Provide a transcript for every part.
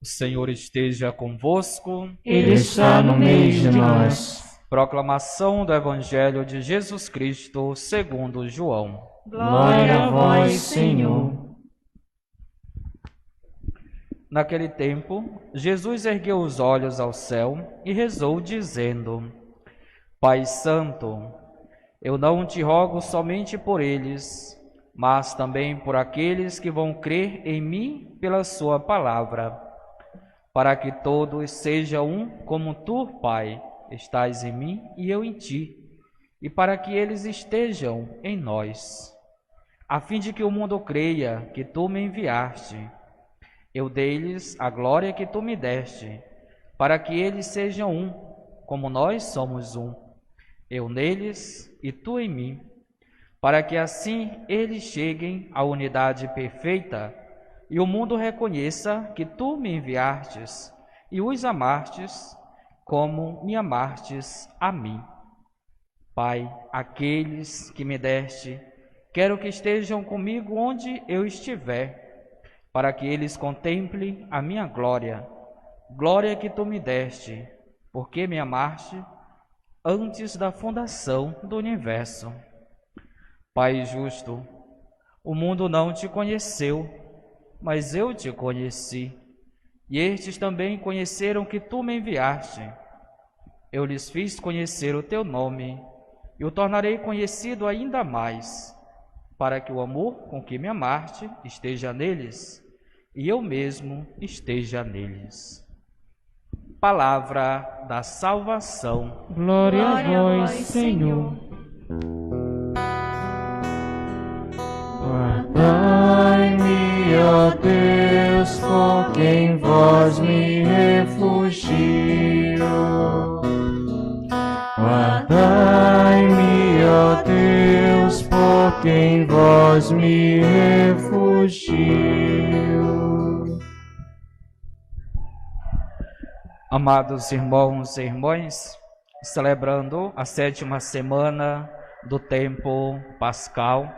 O Senhor esteja convosco. Ele está no meio de nós. Proclamação do Evangelho de Jesus Cristo segundo João. Glória a vós, Senhor. Naquele tempo, Jesus ergueu os olhos ao céu e rezou, dizendo: Pai Santo, eu não te rogo somente por eles, mas também por aqueles que vão crer em mim pela sua palavra, para que todos sejam um como tu, Pai, estás em mim e eu em ti, e para que eles estejam em nós, a fim de que o mundo creia que tu me enviaste. Eu dei-lhes a glória que tu me deste, para que eles sejam um, como nós somos um, eu neles e tu em mim, para que assim eles cheguem à unidade perfeita e o mundo reconheça que tu me enviastes e os amastes como me amastes a mim. Pai, aqueles que me deste, quero que estejam comigo onde eu estiver, para que eles contemplem a minha glória, glória que tu me deste, porque me amaste antes da fundação do universo. Pai justo, o mundo não te conheceu, mas eu te conheci, e estes também conheceram que tu me enviaste. Eu lhes fiz conhecer o teu nome, e o tornarei conhecido ainda mais, para que o amor com que me amaste esteja neles, e eu mesmo esteja neles. Palavra da salvação. Glória a vós, Senhor. Guardai-me, ó Deus, porque em vós me refugio. Guardai-me, ó Deus, porque em vós me refugio. Amados irmãos e irmãs, celebrando a 7ª semana do tempo pascal,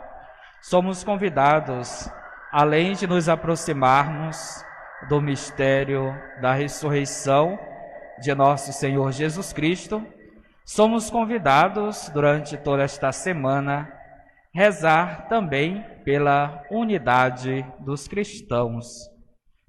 somos convidados, além de nos aproximarmos do mistério da ressurreição de nosso Senhor Jesus Cristo, somos convidados, durante toda esta semana, rezar também pela unidade dos cristãos.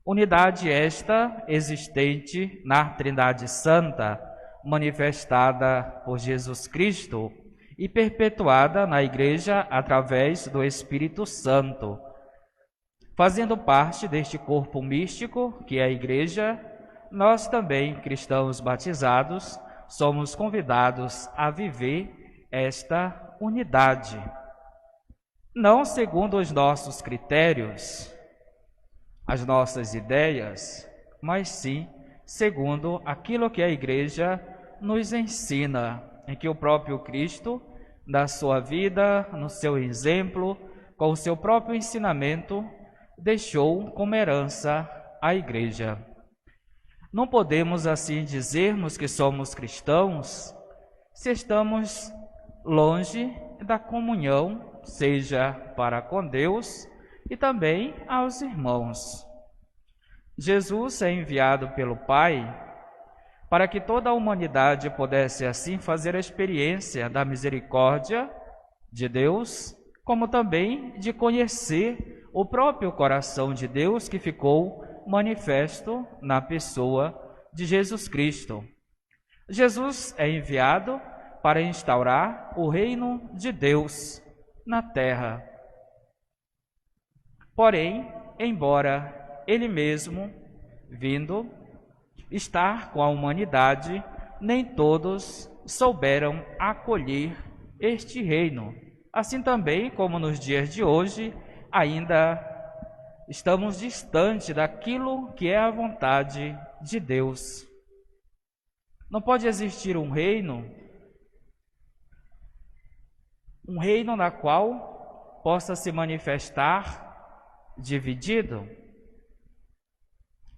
Unidade esta existente na Trindade Santa, manifestada por Jesus Cristo e perpetuada na Igreja através do Espírito Santo. Fazendo parte deste corpo místico que é a Igreja, nós também, cristãos batizados, somos convidados a viver esta unidade. Não segundo os nossos critérios, as nossas ideias, mas sim segundo aquilo que a Igreja nos ensina, em que o próprio Cristo, na sua vida, no seu exemplo, com o seu próprio ensinamento, deixou como herança à Igreja. Não podemos assim dizermos que somos cristãos se estamos longe da comunhão, seja para com Deus e também aos irmãos. Jesus é enviado pelo Pai para que toda a humanidade pudesse assim fazer a experiência da misericórdia de Deus, como também de conhecer o próprio coração de Deus que ficou manifesto na pessoa de Jesus Cristo. Jesus é enviado para instaurar o reino de Deus na terra. Porém, embora ele mesmo, vindo estar com a humanidade, nem todos souberam acolher este reino. Assim também, como nos dias de hoje, ainda estamos distante daquilo que é a vontade de Deus. Não pode existir um reino na qual possa se manifestar dividido.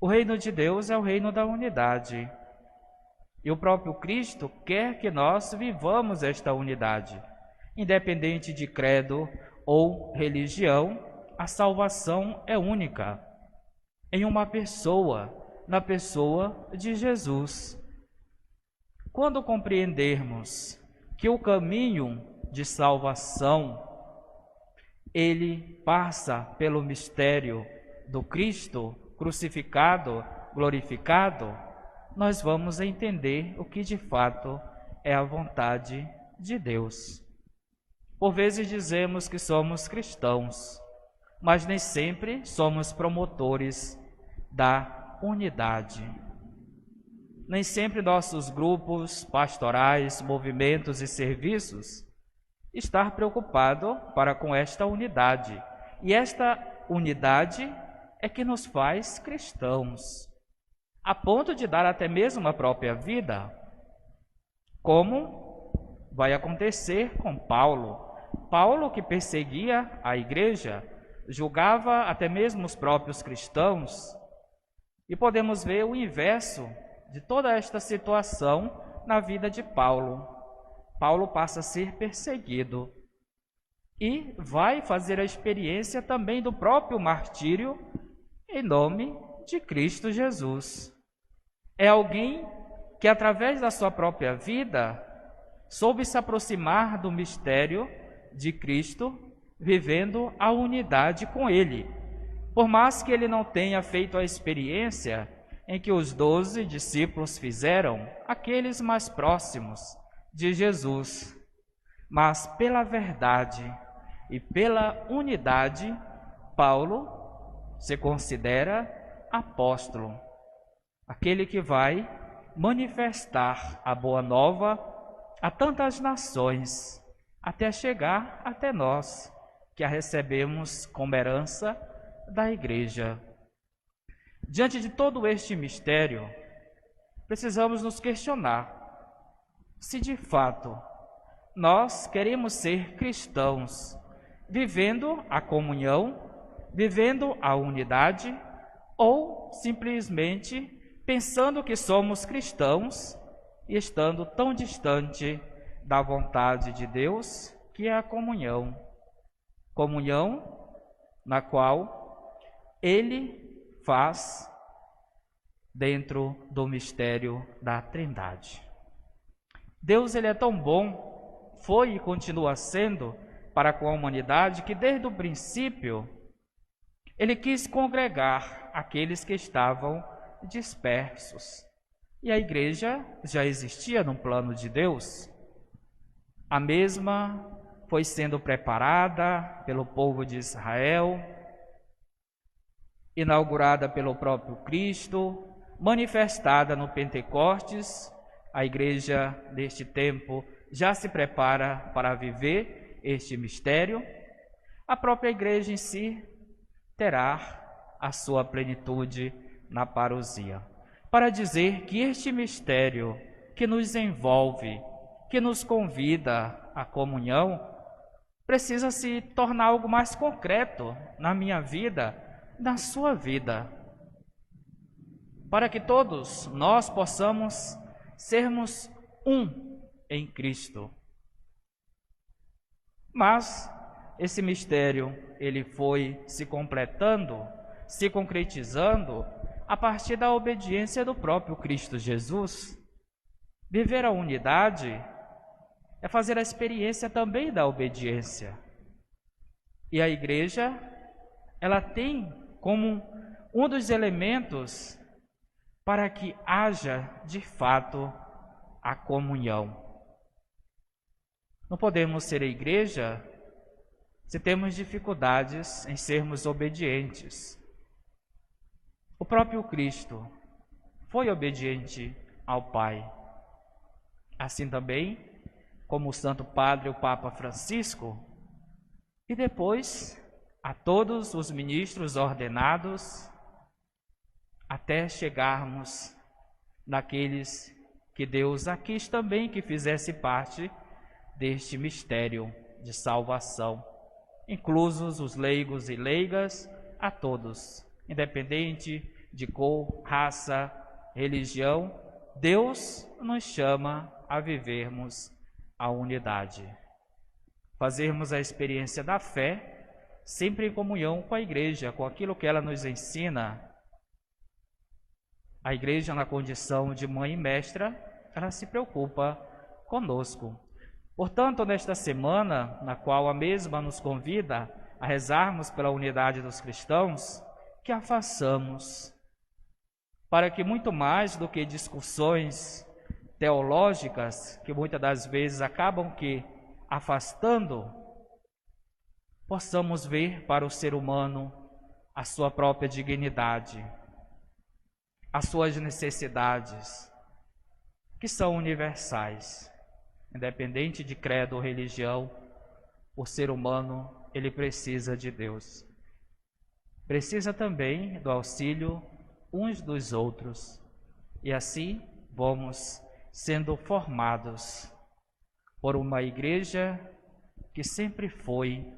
O reino de Deus é o reino da unidade. E o próprio Cristo quer que nós vivamos esta unidade. Independente de credo ou religião, a salvação é única, em uma pessoa, na pessoa de Jesus. Quando compreendermos que o caminho de salvação, ele passa pelo mistério do Cristo crucificado, glorificado, nós vamos entender o que de fato é a vontade de Deus. Por vezes dizemos que somos cristãos, mas nem sempre somos promotores da unidade. Nem sempre nossos grupos pastorais, movimentos e serviços estão preocupados para com esta unidade. E esta unidade é que nos faz cristãos, a ponto de dar até mesmo a própria vida, como vai acontecer com Paulo. Paulo, que perseguia a igreja, julgava até mesmo os próprios cristãos, e podemos ver o inverso de toda esta situação na vida de Paulo. Paulo passa a ser perseguido e vai fazer a experiência também do próprio martírio em nome de Cristo Jesus. É alguém que, através da sua própria vida, soube se aproximar do mistério de Cristo, vivendo a unidade com Ele. Por mais que ele não tenha feito a experiência em que os 12 discípulos fizeram, aqueles mais próximos de Jesus, mas pela verdade e pela unidade, Paulo se considera apóstolo, aquele que vai manifestar a boa nova a tantas nações, até chegar até nós, que a recebemos como herança da igreja. Diante de todo este mistério, precisamos nos questionar se de fato nós queremos ser cristãos, vivendo a comunhão, vivendo a unidade, ou simplesmente pensando que somos cristãos e estando tão distante da vontade de Deus, que é a comunhão. Comunhão na qual Ele faz dentro do mistério da Trindade. Deus, ele é tão bom, foi e continua sendo para com a humanidade, que desde o princípio ele quis congregar aqueles que estavam dispersos. E a igreja já existia no plano de Deus. A mesma foi sendo preparada pelo povo de Israel, inaugurada pelo próprio Cristo, manifestada no Pentecostes. A igreja deste tempo já se prepara para viver este mistério. A própria igreja em si terá a sua plenitude na parousia. Para dizer que este mistério que nos envolve, que nos convida à comunhão, precisa se tornar algo mais concreto na minha vida, na sua vida, para que todos nós possamos sermos um em Cristo. Mas esse mistério, ele foi se completando, se concretizando a partir da obediência do próprio Cristo Jesus. Viver a unidade é fazer a experiência também da obediência. E a igreja, ela tem como um dos elementos para que haja de fato a comunhão. Não podemos ser a igreja se temos dificuldades em sermos obedientes. O próprio Cristo foi obediente ao Pai. Assim também como o Santo Padre, o Papa Francisco, e depois a todos os ministros ordenados, até chegarmos naqueles que Deus quis também que fizesse parte deste mistério de salvação, inclusos os leigos e leigas, a todos, independente de cor, raça, religião. Deus nos chama a vivermos a unidade, fazermos a experiência da fé, sempre em comunhão com a igreja, com aquilo que ela nos ensina, A igreja, na condição de mãe e mestra, ela se preocupa conosco. Portanto, nesta semana, na qual a mesma nos convida a rezarmos pela unidade dos cristãos, que a façamos, para que muito mais do que discussões teológicas, que muitas das vezes acabam que afastando, possamos ver para o ser humano a sua própria dignidade, as suas necessidades, que são universais. Independente de credo ou religião, o ser humano, ele precisa de Deus. Precisa também do auxílio uns dos outros. E assim vamos sendo formados por uma igreja que sempre foi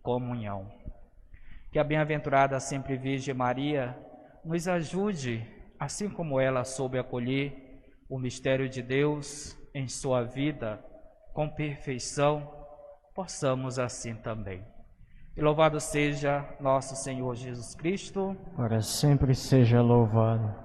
comunhão. Que a bem-aventurada sempre Virgem Maria nos ajude, assim como ela soube acolher o mistério de Deus em sua vida com perfeição, possamos assim também. E louvado seja nosso Senhor Jesus Cristo. Para sempre seja louvado.